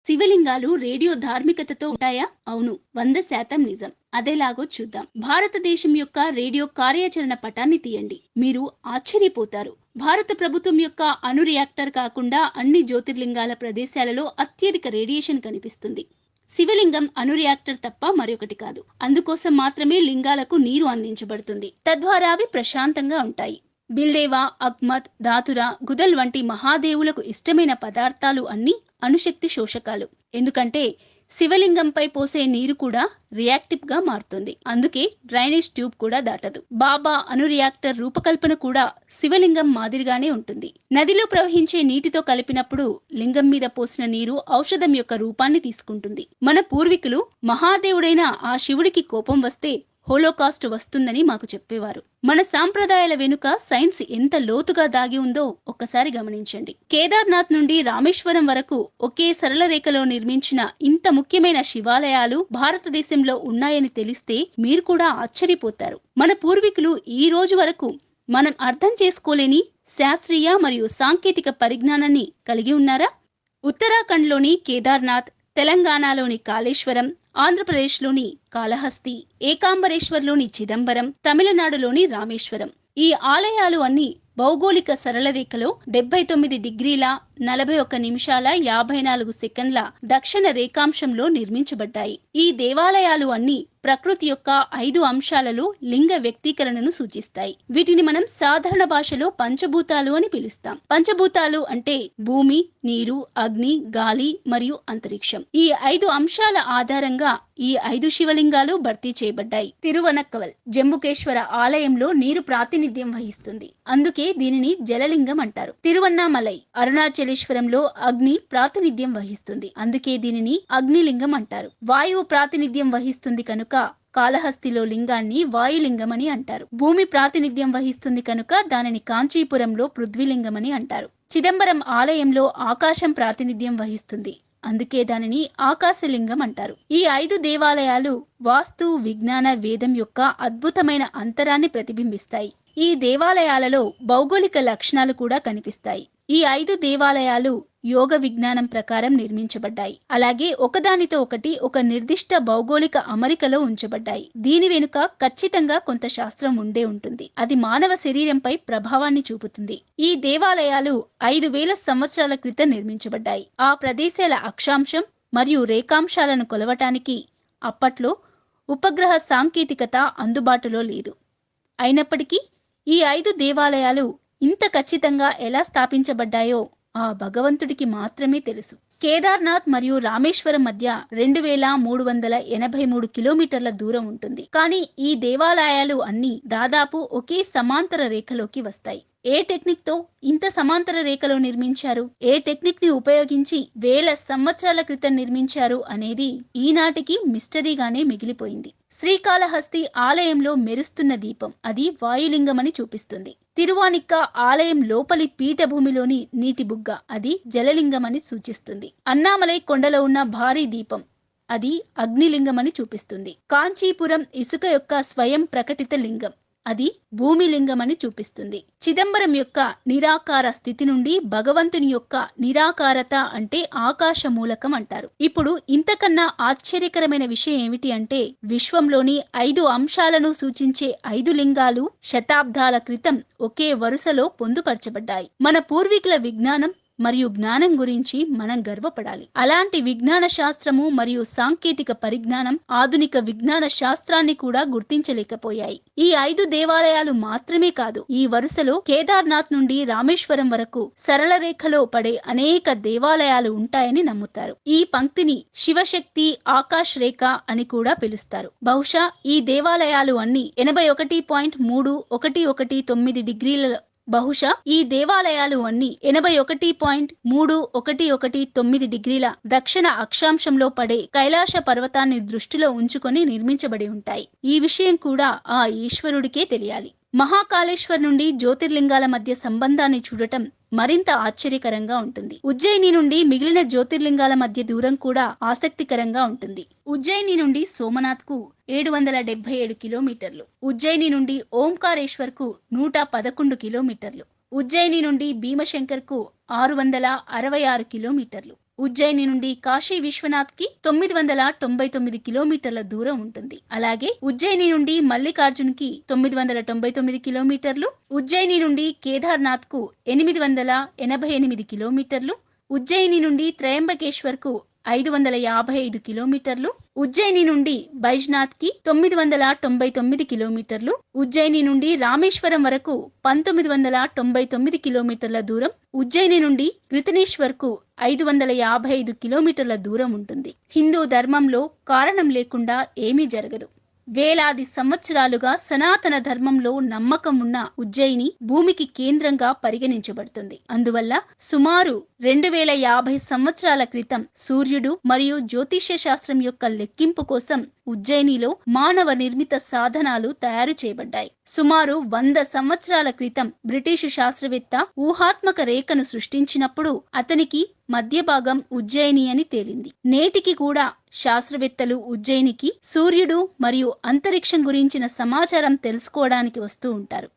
శివలింగాలు రేడియో ధార్మికతతో ఉంటాయా? అవును, 100% నిజం. అదెలాగో చూద్దాం. భారతదేశం యొక్క రేడియో కార్యాచరణ పటాన్ని తీయండి. మీరు ఆశ్చర్యపోతారు. భారత ప్రభుత్వం యొక్క అణు రియాక్టర్ కాకుండా అన్ని జ్యోతిర్లింగాల ప్రదేశాలలో అత్యధిక రేడియేషన్ కనిపిస్తుంది. శివలింగం అణు రియాక్టర్ తప్ప మరొకటి కాదు. అందుకోసం మాత్రమే లింగాలకు నీరు అందించబడుతుంది. తద్వారా అవి ప్రశాంతంగా ఉంటాయి. బిల్దేవా, అగ్మత్, దాతురా, గుదల్ వంటి మహాదేవులకు ఇష్టమైన పదార్థాలు అన్నీ అణుశక్తి శోషకాలు. ఎందుకంటే శివలింగంపై పోసే నీరు కూడా రియాక్టివ్ గా మారుతుంది. అందుకే డ్రైనేజ్ ట్యూబ్ కూడా దాటదు. బాబా అణు రియాక్టర్ రూపకల్పన కూడా శివలింగం మాదిరిగానే ఉంటుంది. నదిలో ప్రవహించే నీటితో కలిపినప్పుడు లింగం మీద పోసిన నీరు ఔషధం యొక్క రూపాన్ని తీసుకుంటుంది. మన పూర్వీకులు మహాదేవుడైన ఆ శివుడికి కోపం వస్తే హోలోకాస్ట్ వస్తుందని మాకు చెప్పేవారు. మన సాంప్రదాయాల వెనుక సైన్స్ ఎంత లోతుగా దాగి ఉందో ఒక్కసారి గమనించండి. కేదార్నాథ్ నుండి రామేశ్వరం వరకు ఒకే సరళ రేఖలో నిర్మించిన ఇంత ముఖ్యమైన శివాలయాలు భారతదేశంలో ఉన్నాయని తెలిస్తే మీరు కూడా ఆశ్చర్యపోతారు. మన పూర్వీకులు ఈ రోజు వరకు మనం అర్థం చేసుకోలేని శాస్త్రీయ మరియు సాంకేతిక పరిజ్ఞానాన్ని కలిగి ఉన్నారా? ఉత్తరాఖండ్లోని కేదార్నాథ్, తెలంగాణలోని కాళేశ్వరం, ఆంధ్రప్రదేశ్లోని కాళహస్తి, ఏకాంబరేశ్వర్లోని చిదంబరం, తమిళనాడులోని రామేశ్వరం, ఈ ఆలయాలు అన్ని భౌగోళిక సరళరేఖలో 79 డిగ్రీల 41 నిమిషాల 54 సెకండ్ల దక్షిణ రేఖాంశంలో నిర్మించబడ్డాయి. ఈ దేవాలయాలు అన్ని ప్రకృతి యొక్క 5 అంశాలలో లింగ వ్యక్తీకరణను సూచిస్తాయి. వీటిని మనం సాధారణ భాషలో పంచభూతాలు అని పిలుస్తాం. పంచభూతాలు అంటే భూమి, నీరు, అగ్ని, గాలి మరియు అంతరిక్షం. ఈ 5 అంశాల ఆధారంగా ఈ 5 శివలింగాలు భర్తీ చేయబడ్డాయి. తిరువనక్కవల్ జంబుకేశ్వర ఆలయంలో నీరు ప్రాతినిధ్యం వహిస్తుంది. అందుకే దీనిని జలలింగం అంటారు. తిరువన్నామలై అరుణాచలేశ్వరంలో అగ్ని ప్రాతినిధ్యం వహిస్తుంది. అందుకే దీనిని అగ్నిలింగం అంటారు. వాయువు ప్రాతినిధ్యం వహిస్తుంది కనుక కాళహస్తిలో లింగాన్ని వాయులింగం అని అంటారు. భూమి ప్రాతినిధ్యం వహిస్తుంది కనుక దానిని కాంచీపురంలో పృథ్వీలింగమని అంటారు. చిదంబరం ఆలయంలో ఆకాశం ప్రాతినిధ్యం వహిస్తుంది. అందుకే దానిని ఆకాశలింగం అంటారు. ఈ 5 దేవాలయాలు వాస్తు విజ్ఞాన వేదం యొక్క అద్భుతమైన అంతరాన్ని ప్రతిబింబిస్తాయి. ఈ దేవాలయాలలో భౌగోళిక లక్షణాలు కూడా కనిపిస్తాయి. ఈ 5 దేవాలయాలు యోగ విజ్ఞానం ప్రకారం నిర్మించబడ్డాయి. అలాగే ఒకదానితో ఒకటి ఒక నిర్దిష్ట భౌగోళిక అమరికలో ఉంచబడ్డాయి. దీని వెనుక ఖచ్చితంగా కొంత శాస్త్రం ఉండే ఉంటుంది. అది మానవ శరీరంపై ప్రభావాన్ని చూపుతుంది. ఈ దేవాలయాలు 5000 సంవత్సరాల క్రితం నిర్మించబడ్డాయి. ఆ ప్రదేశాల అక్షాంశం మరియు రేఖాంశాలను కొలవటానికి అప్పట్లో ఉపగ్రహ సాంకేతికత అందుబాటులో లేదు. అయినప్పటికీ ఈ 5 దేవాలయాలు ఇంత ఖచ్చితంగా ఎలా స్థాపించబడ్డాయో ఆ భగవంతుడికి మాత్రమే తెలుసు. కేదార్నాథ్ మరియు రామేశ్వరం మధ్య 2383 కిలోమీటర్ల దూరం ఉంటుంది. కానీ ఈ దేవాలయాలు అన్ని దాదాపు ఒకే సమాంతర రేఖలోకి వస్తాయి. ఏ టెక్నిక్ తో ఇంత సమాంతర రేఖలో నిర్మించారు, ఏ టెక్నిక్ ని ఉపయోగించి వేల సంవత్సరాల క్రితం నిర్మించారు అనేది ఈనాటికి మిస్టరీగానే మిగిలిపోయింది. శ్రీకాళహస్తి ఆలయంలో మెరుస్తున్న దీపం అది వాయులింగమని చూపిస్తుంది. తిరువానిక్క ఆలయం లోపలి పీఠభూమిలోని నీటి బుగ్గ అది జలలింగమని సూచిస్తుంది. అన్నామలై కొండలో ఉన్న భారీ దీపం అది అగ్నిలింగమని చూపిస్తుంది. కాంచీపురం ఇసుక యొక్క స్వయం ప్రకటిత లింగం అది భూమి లింగమని చూపిస్తుంది. చిదంబరం యొక్క నిరాకార స్థితి నుండి భగవంతుని యొక్క నిరాకారత అంటే ఆకాశ మూలకం అంటారు. ఇప్పుడు ఇంతకన్నా ఆశ్చర్యకరమైన విషయం ఏమిటి అంటే విశ్వంలోని 5 అంశాలను సూచించే 5 లింగాలు శతాబ్దాల క్రితం ఒకే వరుసలో పొందుపరచబడ్డాయి. మన పూర్వీకుల విజ్ఞానం మరియు జ్ఞానం గురించి మనం గర్వపడాలి. అలాంటి విజ్ఞాన శాస్త్రము మరియు సాంకేతిక పరిజ్ఞానం ఆధునిక విజ్ఞాన శాస్త్రాన్ని కూడా గుర్తించలేకపోయాయి. ఈ 5 దేవాలయాలు మాత్రమే కాదు, ఈ వరుసలో కేదార్నాథ్ నుండి రామేశ్వరం వరకు సరళ రేఖలో పడే అనేక దేవాలయాలు ఉంటాయని నమ్ముతారు. ఈ పంక్తిని శివశక్తి ఆకాశ్ రేఖ అని కూడా పిలుస్తారు. బహుశా ఈ దేవాలయాలు అన్ని 81.319 డిగ్రీల బహుశా ఈ దేవాలయాలు అన్ని 81.3119 డిగ్రీల దక్షిణ అక్షాంశంలో పడే కైలాస పర్వతాన్ని దృష్టిలో ఉంచుకొని నిర్మించబడి ఉంటాయి. ఈ విషయం కూడా ఆ ఈశ్వరుడికే తెలియాలి. మహాకాళేశ్వర్ నుండి జ్యోతిర్లింగాల మధ్య సంబంధాన్ని చూడటం మరింత ఆశ్చర్యకరంగా ఉంటుంది. ఉజ్జయిని నుండి మిగిలిన జ్యోతిర్లింగాల మధ్య దూరం కూడా ఆసక్తికరంగా ఉంటుంది. ఉజ్జయిని నుండి సోమనాథ్ కు 777 కిలోమీటర్లు, ఉజ్జయిని నుండి ఓంకారేశ్వర్ కు 111 కిలోమీటర్లు, ఉజ్జయిని నుండి భీమశంకర్ కు 666 కిలోమీటర్లు, ఉజ్జయిని నుండి కాశీ విశ్వనాథ్ కి 999 కిలోమీటర్ల దూరం ఉంటుంది. అలాగే ఉజ్జయిని నుండి మల్లికార్జున్ కి 999 కిలోమీటర్లు, ఉజ్జయిని నుండి కేదార్నాథ్ కు 888 కిలోమీటర్లు, ఉజ్జయిని నుండి త్రయంబకేశ్వర్ కు 555 కిలోమీటర్లు, ఉజ్జయిని నుండి బైజ్నాథ్ కి 999 కిలోమీటర్లు, ఉజ్జయిని నుండి రామేశ్వరం వరకు 1999 కిలోమీటర్ల దూరం, ఉజ్జయిని నుండి కృతనేశ్వర్ కు 555 కిలోమీటర్ల దూరం ఉంటుంది. హిందూ ధర్మంలో కారణం లేకుండా ఏమీ జరగదు. వేలాది సంవత్సరాలుగా సనాతన ధర్మంలో నమ్మకం ఉన్న ఉజ్జయిని భూమికి కేంద్రంగా పరిగణించబడుతుంది. అందువల్ల సుమారు 2050 సంవత్సరాల క్రితం సూర్యుడు మరియు జ్యోతిష్య శాస్త్రం యొక్క లెక్కింపు కోసం ఉజ్జయినిలో మానవ నిర్మిత సాధనాలు తయారు చేయబడ్డాయి. సుమారు 100 సంవత్సరాల క్రితం బ్రిటిషు శాస్త్రవేత్త ఊహాత్మక రేఖను సృష్టించినప్పుడు అతనికి మధ్య భాగం ఉజ్జయిని అని తేలింది. నేటికి కూడా శాస్త్రవేత్తలు ఉజ్జయినికి సూర్యుడు మరియు అంతరిక్షం గురించిన సమాచారం తెలుసుకోవడానికి వస్తూ ఉంటారు.